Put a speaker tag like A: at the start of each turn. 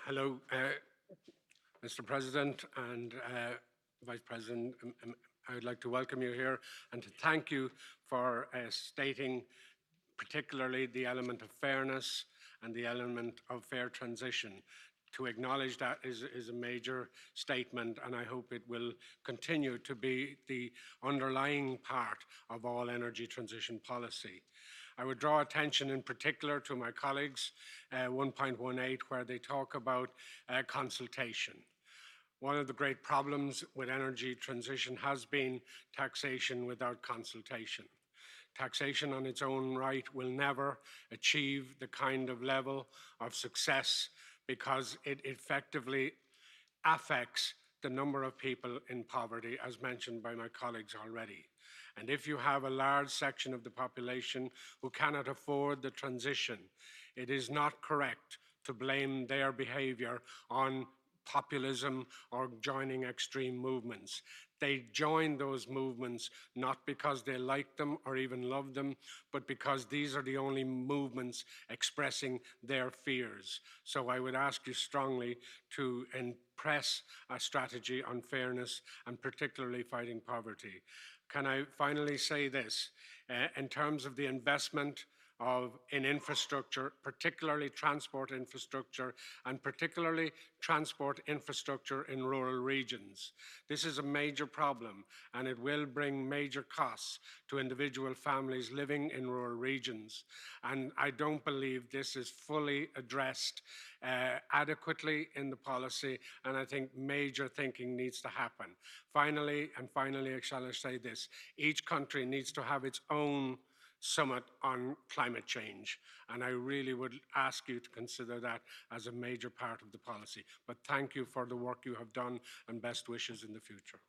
A: Hello, Mr. President and Vice President. I would like to welcome you here and to thank you for stating particularly the element of fairness and the element of fair transition. To acknowledge that is a major statement, and I hope it will continue to be the underlying part of all energy transition policy. I would draw attention in particular to my colleagues' 1.18, where they talk about consultation. One of the great problems with energy transition has been taxation without consultation. Taxation on its own right will never achieve the kind of level of success because it effectively affects the number of people in poverty, as mentioned by my colleagues already. And if you have a large section of the population who cannot afford the transition, it is not correct to blame their behaviour on populism or joining extreme movements. They join those movements not because they like them or even love them, but because these are the only movements expressing their fears. So I would ask you strongly to impress a strategy on fairness and particularly fighting poverty. Can I finally say this? In terms of the investment in infrastructure, particularly transport infrastructure, and particularly transport infrastructure in rural regions. This is a major problem, and it will bring major costs to individual families living in rural regions. And I don't believe this is fully addressed adequately in the policy, and I think major thinking needs to happen. Finally, shall I say this, each country needs to have its own summit on climate change, and I really would ask you to consider that as a major part of the policy. But thank you for the work you have done, and best wishes in the future.